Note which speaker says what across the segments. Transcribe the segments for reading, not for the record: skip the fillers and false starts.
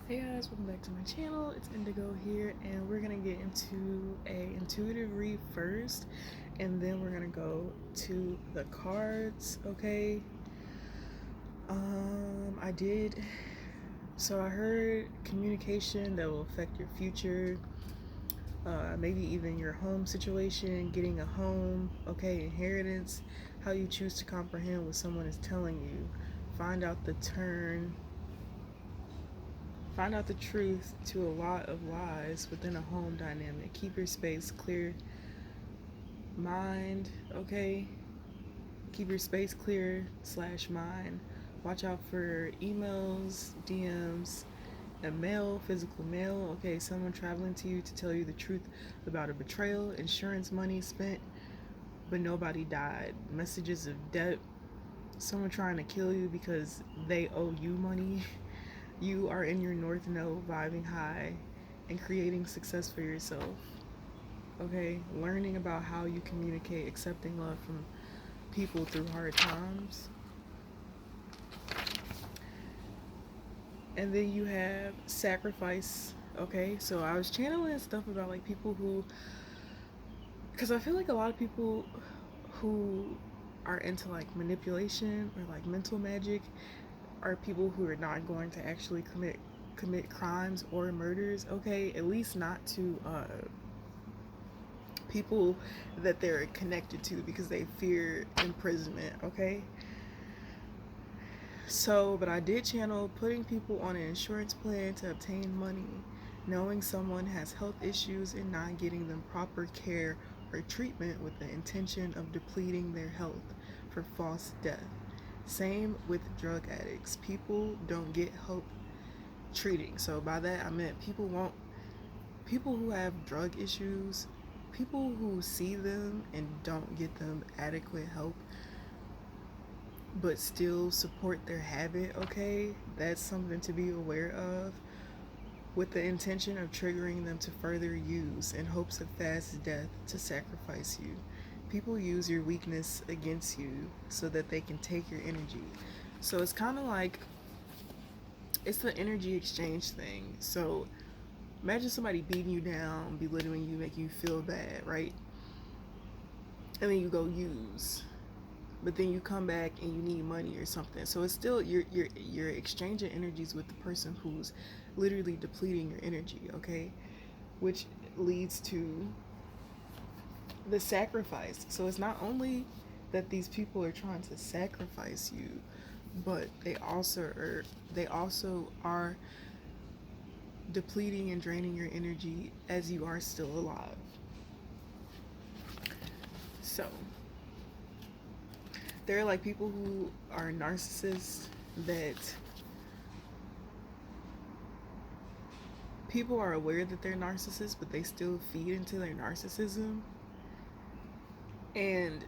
Speaker 1: Hey guys, welcome back to my channel. It's Indigo here, and we're gonna get into a intuitive read first, and then we're gonna go to the cards. Okay. I did. So I heard communication that will affect your future, maybe even your home situation, getting a home. Okay, inheritance, how you choose to comprehend what someone is telling you. Find out the turn Find out the truth to a lot of lies within a home dynamic. Keep your space clear. Mind, okay? Keep your space clear / mind. Watch out for emails, DMs, a mail, physical mail. Okay, someone traveling to you to tell you the truth about a betrayal, insurance money spent, but nobody died. Messages of debt, someone trying to kill you because they owe you money. You are in your North Node, vibing high and creating success for yourself. Okay, learning about how you communicate, accepting love from people through hard times. And then you have sacrifice. Okay, so I was channeling stuff about like people who, because I feel like a lot of people who are into like manipulation or like mental magic are people who are not going to actually commit crimes or murders. Okay, at least not to people that they're connected to because they fear imprisonment. Okay, so but I did channel putting people on an insurance plan to obtain money, knowing someone has health issues and not getting them proper care or treatment with the intention of depleting their health for false death. Same with drug addicts. People don't get help treating. So by that I meant people who have drug issues, people who see them and don't get them adequate help but still support their habit. Okay, that's something to be aware of, with the intention of triggering them to further use in hopes of fast death to sacrifice you. People use your weakness against you so that they can take your energy. So it's kind of like it's the energy exchange thing. So imagine somebody beating you down, belittling you, making you feel bad, right? And then you go use, but then you come back and you need money or something. So it's still you're exchanging energies with the person who's literally depleting your energy. Okay, which leads to the sacrifice. So it's not only that these people are trying to sacrifice you, but they also are depleting and draining your energy as you are still alive. So there are like people who are narcissists that people are aware that they're narcissists, but they still feed into their narcissism. And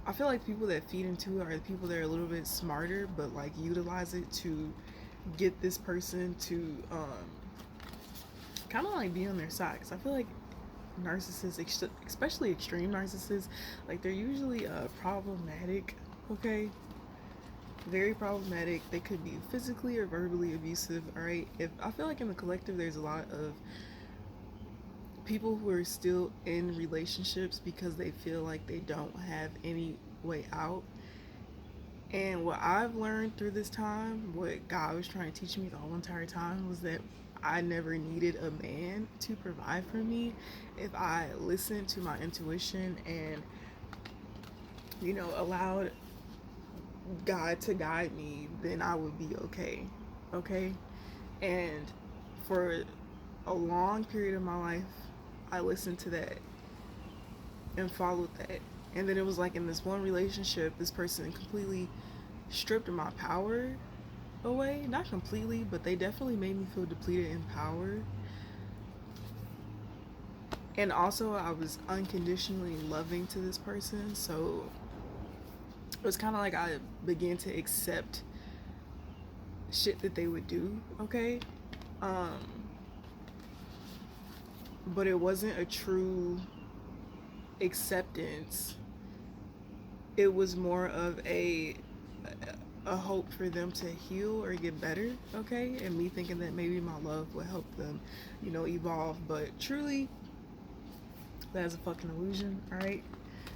Speaker 1: I feel like people that feed into it are the people that are a little bit smarter, but like utilize it to get this person to kind of like be on their side. Because I feel like narcissists, especially extreme narcissists, like they're usually problematic. Okay, very problematic. They could be physically or verbally abusive. All right. If I feel like in the collective, there's a lot of people who are still in relationships because they feel like they don't have any way out. And what I've learned through this time, what God was trying to teach me the whole entire time, was that I never needed a man to provide for me. If I listened to my intuition and, allowed God to guide me, then I would be okay. Okay? And for a long period of my life, I listened to that and followed that. And then it was like in this one relationship, this person completely stripped my power away. Not completely, but they definitely made me feel depleted in power. And also, I was unconditionally loving to this person. So it was kind of like I began to accept shit that they would do. Okay? Um, but it wasn't a true acceptance. It was more of a hope for them to heal or get better, okay? And me thinking that maybe my love will help them, evolve. But truly, that's a fucking illusion, alright?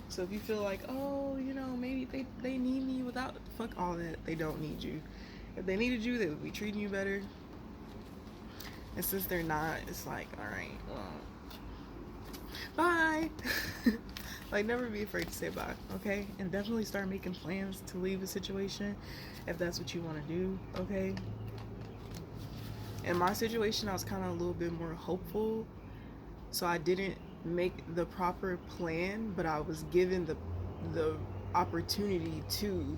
Speaker 1: So if you feel like, oh, maybe they need me without, fuck all that. They don't need you. If they needed you, they would be treating you better. And since they're not, it's like, alright, well, bye. Like, never be afraid to say bye, okay? And definitely start making plans to leave a situation if that's what you want to do, okay? In my situation, I was kind of a little bit more hopeful, so I didn't make the proper plan, but I was given the opportunity to,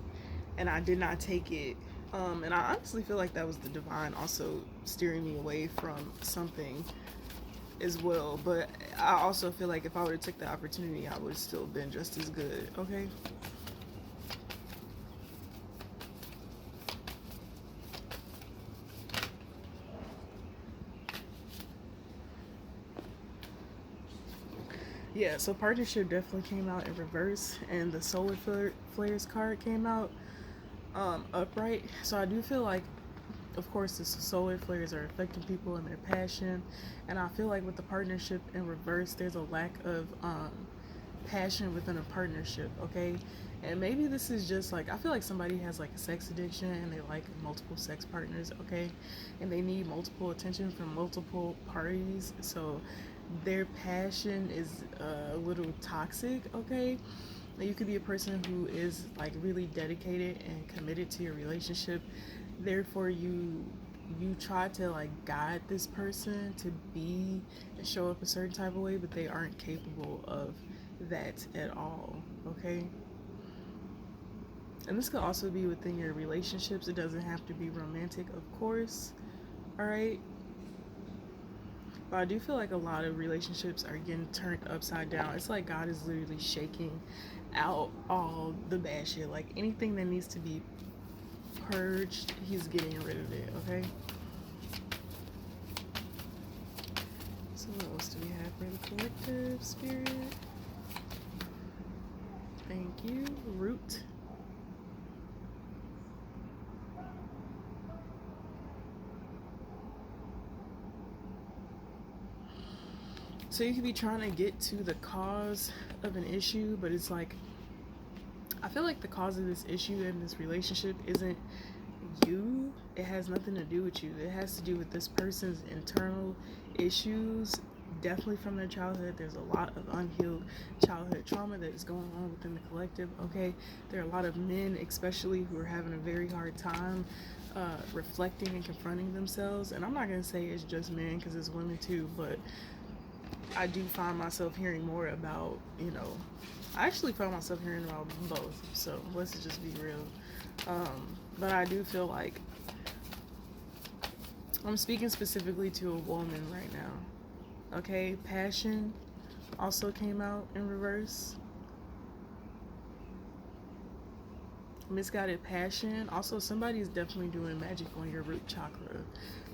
Speaker 1: and I did not take it. And I honestly feel like that was the divine also steering me away from something as well. But I also feel like if I would have took the opportunity, I would have still been just as good. Okay. Yeah, so partnership definitely came out in reverse, and the solar flares card came out upright. So I do feel like, of course, the solar flares are affecting people and their passion, and I feel like with the partnership in reverse, there's a lack of passion within a partnership. Okay, and maybe this is just like, I feel like somebody has like a sex addiction and they like multiple sex partners. Okay, and they need multiple attention from multiple parties, so their passion is a little toxic. Okay, you could be a person who is like really dedicated and committed to your relationship, therefore you try to like guide this person to be and show up a certain type of way, but they aren't capable of that at all. Okay, and this could also be within your relationships. It doesn't have to be romantic, of course. All right, but I do feel like a lot of relationships are getting turned upside down. It's like God is literally shaking out all the bad shit. Like anything that needs to be purged, he's getting rid of it, okay? So what else do we have for the collective spirit? Thank you. Root. So you could be trying to get to the cause of an issue, but it's like, I feel like the cause of this issue in this relationship isn't you. It has nothing to do with you. It has to do with this person's internal issues, definitely from their childhood. There's a lot of unhealed childhood trauma that is going on within the collective. Okay, there are a lot of men especially who are having a very hard time reflecting and confronting themselves. And I'm not going to say it's just men, because it's women too, but I do find myself hearing more about, I actually find myself hearing about both, so let's just be real. But I do feel like I'm speaking specifically to a woman right now. Okay, passion also came out in reverse. Misguided passion. Also, somebody is definitely doing magic on your root chakra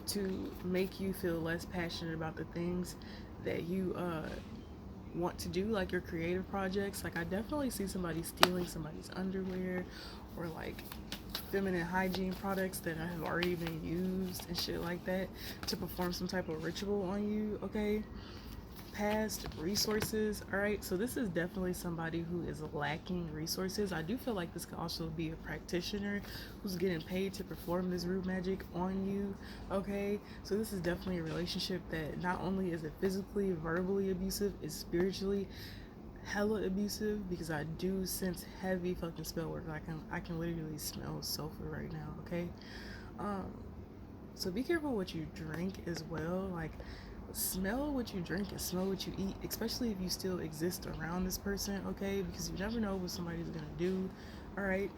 Speaker 1: to make you feel less passionate about the things that you want to do, like your creative projects. Like I definitely see somebody stealing somebody's underwear, or like feminine hygiene products that have already been used and shit like that, to perform some type of ritual on you. Okay, past resources. All right, so this is definitely somebody who is lacking resources. I do feel like this could also be a practitioner who's getting paid to perform this root magic on you. Okay, so this is definitely a relationship that not only is it physically, verbally abusive, it's spiritually hella abusive, because I do sense heavy fucking spell work. I can literally smell sulfur right now. Okay, so be careful what you drink as well. Like, smell what you drink and smell what you eat, especially if you still exist around this person. Okay, because you never know what somebody's gonna do. All right,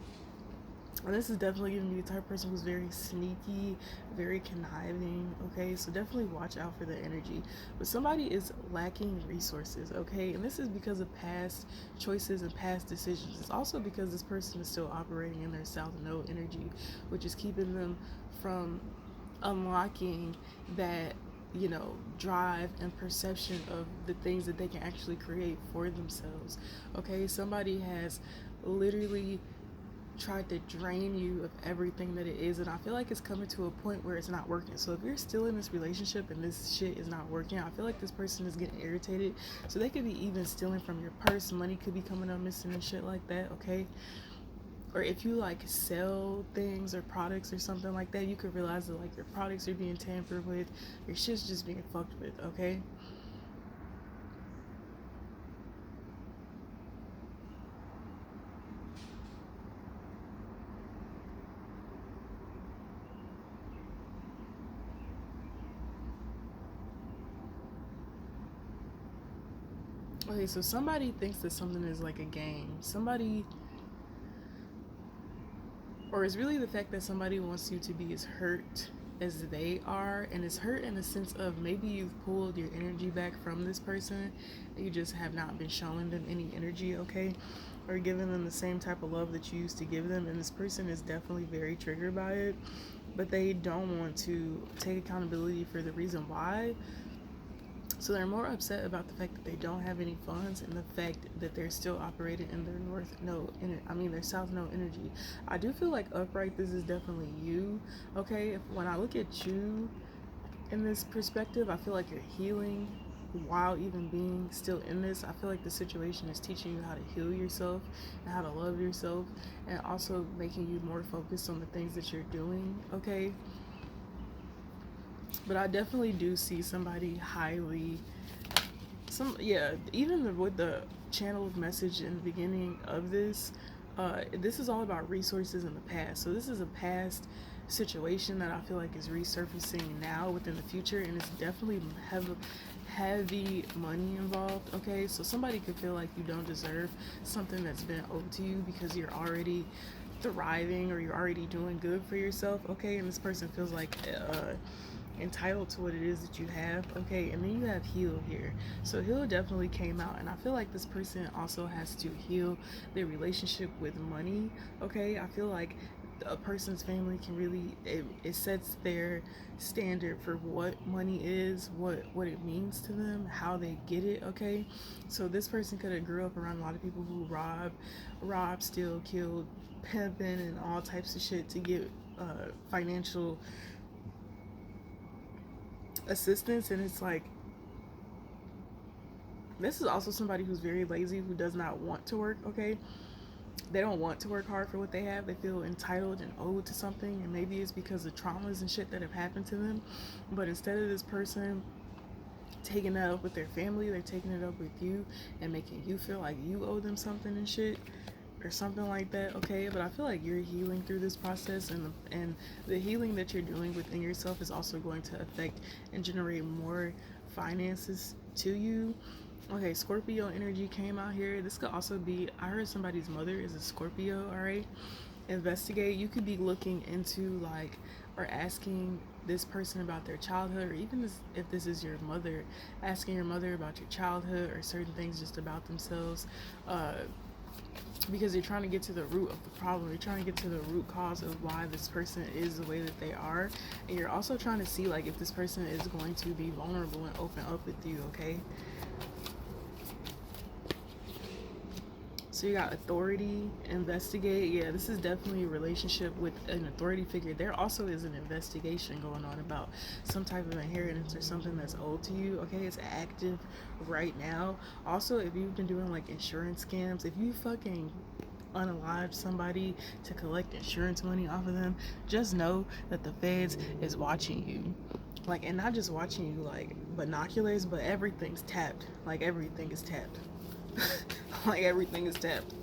Speaker 1: and this is definitely gonna be the type of person who's very sneaky, very conniving. Okay, so definitely watch out for the energy. But somebody is lacking resources. Okay, and this is because of past choices and past decisions. It's also because this person is still operating in their South Node energy, which is keeping them from unlocking that, drive and perception of the things that they can actually create for themselves. Okay, somebody has literally tried to drain you of everything that it is, and I feel like it's coming to a point where it's not working. So if you're still in this relationship and this shit is not working, I feel like this person is getting irritated. So they could be even stealing from your purse, money could be coming up missing and shit like that, okay? Or if you like sell things or products or something like that, you could realize that like your products are being tampered with, your shit's just being fucked with, okay? Okay, so somebody thinks that something is like a game. Somebody, or it's really the fact that somebody wants you to be as hurt as they are, and it's hurt in the sense of maybe you've pulled your energy back from this person, you just have not been showing them any energy, okay, or giving them the same type of love that you used to give them, and this person is definitely very triggered by it, but they don't want to take accountability for the reason why. So they're more upset about the fact that they don't have any funds and the fact that they're still operating in their their south node energy. I do feel like upright, this is definitely you. Okay, when I look at you in this perspective, I feel like you're healing while even being still in this. I feel like the situation is teaching you how to heal yourself and how to love yourself, and also making you more focused on the things that you're doing. Okay, but I definitely do see somebody highly even with the channeled message in the beginning of this, this is all about resources in the past. So this is a past situation that I feel like is resurfacing now within the future, and it's definitely heavy money involved. Okay, so somebody could feel like you don't deserve something that's been owed to you because you're already thriving or you're already doing good for yourself. Okay, and this person feels like entitled to what it is that you have. Okay, and then you have heal here. So heal definitely came out, and I feel like this person also has to heal their relationship with money. Okay, I feel like a person's family can really it sets their standard for what money is, what it means to them, how they get it. Okay, so this person could have grew up around a lot of people who rob, steal, killed, pimping, and all types of shit to get financial assistance. And it's like, this is also somebody who's very lazy, who does not want to work. Okay, they don't want to work hard for what they have. They feel entitled and owed to something, and maybe it's because of traumas and shit that have happened to them. But instead of this person taking that up with their family, they're taking it up with you and making you feel like you owe them something and shit, or something like that. Okay, but I feel like you're healing through this process, and the healing that you're doing within yourself is also going to affect and generate more finances to you. Okay, Scorpio energy came out here. This could also be, I heard somebody's mother is a Scorpio. All right, investigate. You could be looking into like, or asking this person about their childhood, or even if this is your mother, asking your mother about your childhood or certain things just about themselves, because you're trying to get to the root of the problem. You're trying to get to the root cause of why this person is the way that they are, and you're also trying to see like if this person is going to be vulnerable and open up with you. Okay, so you got authority, investigate. Yeah, this is definitely a relationship with an authority figure. There also is an investigation going on about some type of inheritance or something that's owed to you. Okay, it's active right now. Also, if you've been doing like insurance scams, if you fucking unalive somebody to collect insurance money off of them, just know that the feds is watching you. Like, and not just watching you like binoculars, but everything's tapped. Like, everything is tapped. Like, everything is tapped.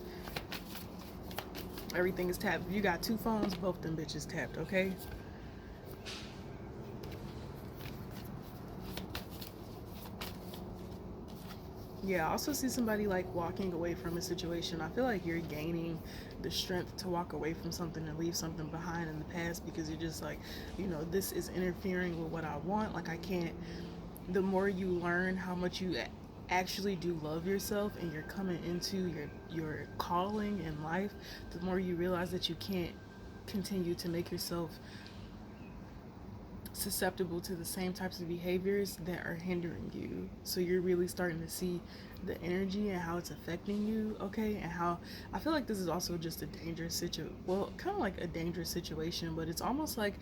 Speaker 1: Everything is tapped. If you got two phones, both them bitches tapped, okay? Yeah, I also see somebody like walking away from a situation. I feel like you're gaining the strength to walk away from something and leave something behind in the past, because you're just like, this is interfering with what I want. Like, I can't. The more you learn how much you actually do love yourself, and you're coming into your calling in life, the more you realize that you can't continue to make yourself susceptible to the same types of behaviors that are hindering you. So you're really starting to see the energy and how it's affecting you, okay? And how I feel like this is also just a dangerous situation. Well, kind of like a dangerous situation, but it's almost like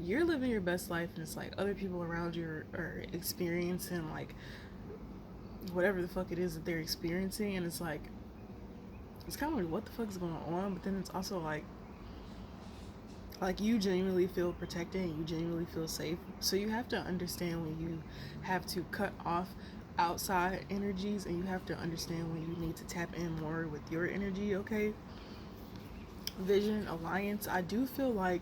Speaker 1: you're living your best life and it's like other people around you are experiencing like whatever the fuck it is that they're experiencing, and it's like it's kind of like what the fuck is going on, but then it's also like you genuinely feel protected and you genuinely feel safe. So you have to understand when you have to cut off outside energies, and you have to understand when you need to tap in more with your energy, okay? Vision alliance, I do feel like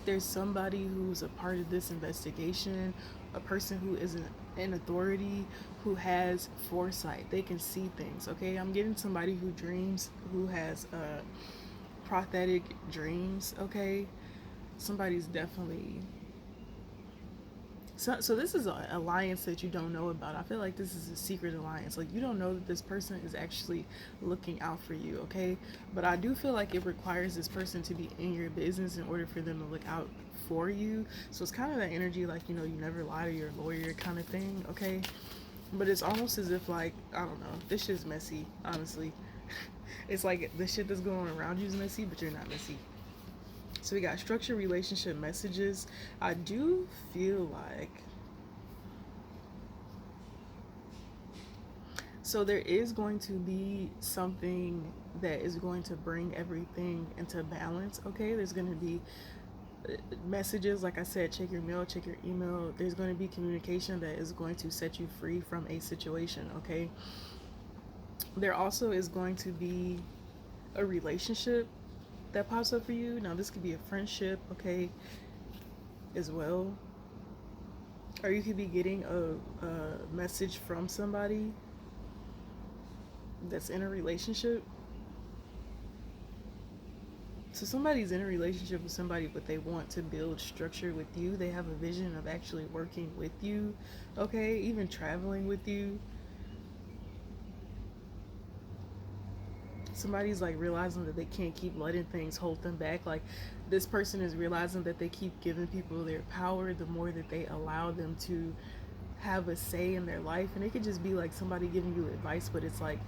Speaker 1: there's somebody who's a part of this investigation, a person who is an authority, who has foresight. They can see things, okay? I'm getting somebody who dreams, who has prophetic dreams, okay? Somebody's definitely so this is an alliance that you don't know about. I feel like this is a secret alliance. Like you don't know that this person is actually looking out for you, okay? But I do feel like it requires this person to be in your business in order for them to look out for you. So it's kind of that energy like, you know, you never lie to your lawyer kind of thing, okay? But it's almost as if like, I don't know, this shit's messy, honestly. It's like the shit that's going on around you is messy, but you're not messy. So we got structured relationship messages. I do feel like so there is going to be something that is going to bring everything into balance, okay? There's going to be messages, like I said, check your mail, check your email. There's going to be communication that is going to set you free from a situation, okay? There also is going to be a relationship that pops up for you. Now, this could be a friendship, okay, as well. Or you could be getting a message from somebody that's in a relationship. So somebody's in a relationship with somebody, but they want to build structure with you. They have a vision of actually working with you, okay, even traveling with you. Somebody's like realizing that they can't keep letting things hold them back. Like this person is realizing that they keep giving people their power the more that they allow them to have a say in their life. And it could just be like somebody giving you advice, but it's like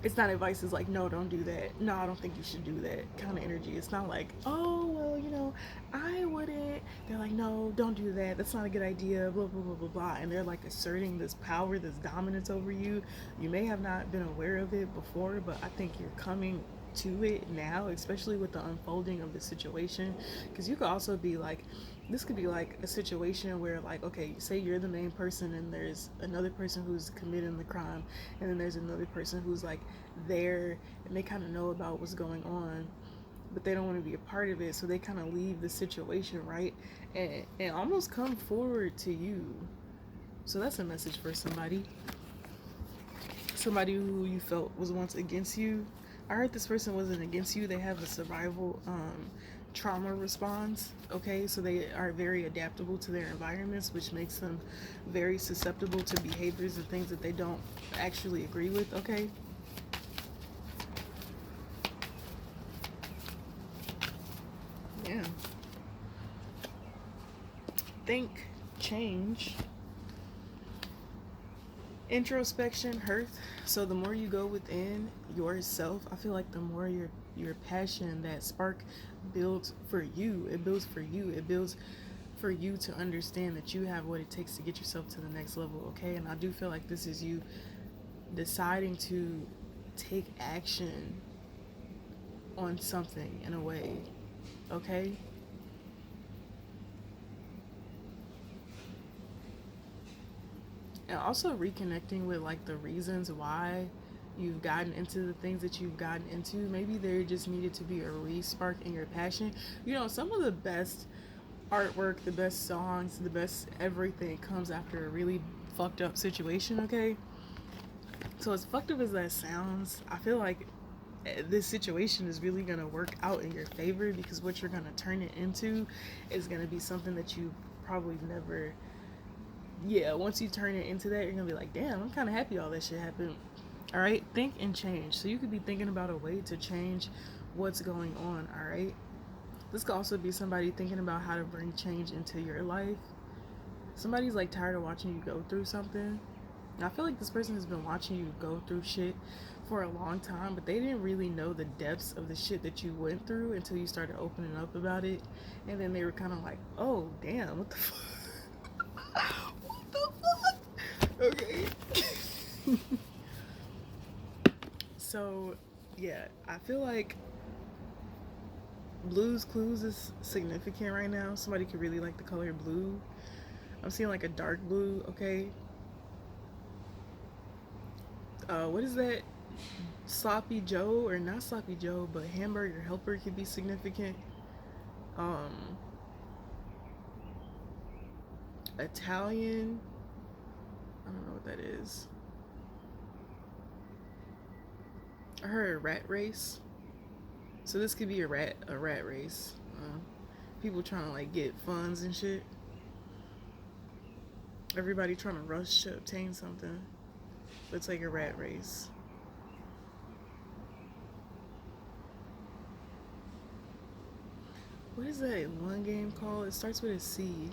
Speaker 1: it's not advice. It's like, no, don't do that. No, I don't think you should do that kind of energy. It's not like, oh, well, you know, I wouldn't. They're like, no, don't do that. That's not a good idea. Blah, blah, blah, blah, blah. And they're like asserting this power, this dominance over you. You may have not been aware of it before, but I think you're coming to it now, especially with the unfolding of the situation. Because you could also be like, this could be like a situation where like, okay, say you're the main person and there's another person who's committing the crime, and then there's another person who's like there and they kind of know about what's going on, but they don't want to be a part of it, so they kind of leave the situation, right, and almost come forward to you. So that's a message for somebody who you felt was once against you. I heard this person wasn't against you. They have a survival trauma response, okay? So they are very adaptable to their environments, which makes them very susceptible to behaviors and things that they don't actually agree with, okay? Yeah. Think, change, introspection, hurt. So the more you go within yourself, I feel like the more your passion, that spark builds for you. It builds for you. It builds for you to understand that you have what it takes to get yourself to the next level, okay? And I do feel like this is you deciding to take action on something in a way, okay? And also reconnecting with like the reasons why you've gotten into the things that you've gotten into. Maybe there just needed to be a re-spark in your passion. You know, some of the best artwork, the best songs, the best everything comes after a really fucked up situation, okay? So as fucked up as that sounds, I feel like this situation is really gonna work out in your favor, because what you're gonna turn it into is gonna be something that you probably never, yeah, once you turn it into that, you're gonna be like, damn, I'm kind of happy all that shit happened. All right, think and change. So you could be thinking about a way to change what's going on. All right, This could also be somebody thinking about how to bring change into your life. Somebody's like tired of watching you go through something. And I feel like this person has been watching you go through shit for a long time, but they didn't really know the depths of the shit that you went through until you started opening up about it. And then they were kind of like, oh, damn, what the fuck? What the fuck? Okay. So, yeah, I feel like Blue's Clues is significant right now. Somebody could really like the color blue. I'm seeing like a dark blue, okay? What is that? Sloppy Joe, or not Sloppy Joe, but Hamburger Helper could be significant. Um, Italian, I don't know what that is. I heard a rat race. So this could be a rat race. People trying to like get funds and shit. Everybody trying to rush to obtain something. It's like a rat race. What is that one game called? It starts with a C.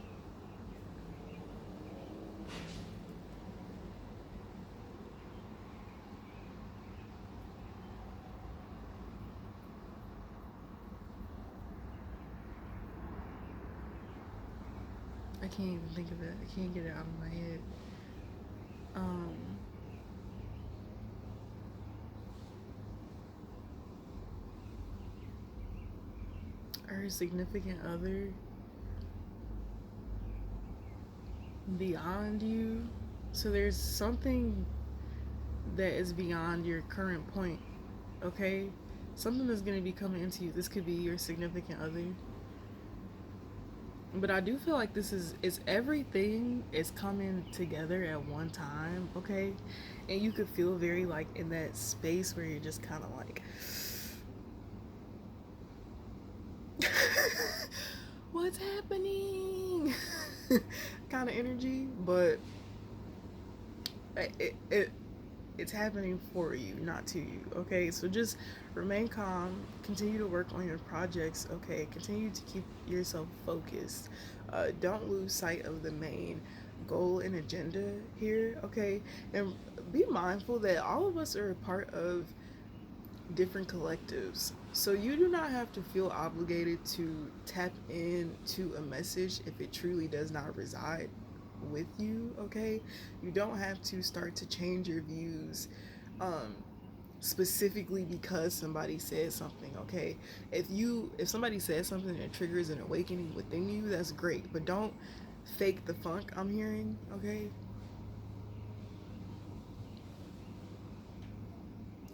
Speaker 1: I can't even think of it. I can't get it out of my head. Um, Her significant other beyond you. So there's something that is beyond your current point, okay? Something that's going to be coming into you. This could be your significant other. But I do feel like this is everything is coming together at one time, okay? And you could feel very like in that space where you're just kind of like what's happening? Kind of energy, but it it's happening for you, not to you, okay? So just remain calm, continue to work on your projects, okay? Continue to keep yourself focused. Don't lose sight of the main goal and agenda here, okay? And be mindful that all of us are a part of different collectives. So you do not have to feel obligated to tap into a message if it truly does not reside with you, okay? You don't have to start to change your views um specifically because somebody said something, okay? If somebody says something that triggers an awakening within you, that's great, but don't fake the funk I'm hearing, okay?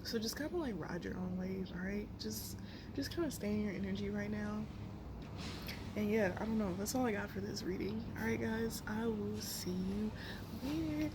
Speaker 1: So just kind of like ride your own wave, all right? Just kind of stay in your energy right now. And yeah, I don't know. That's all I got for this reading. All right, guys. I will see you later.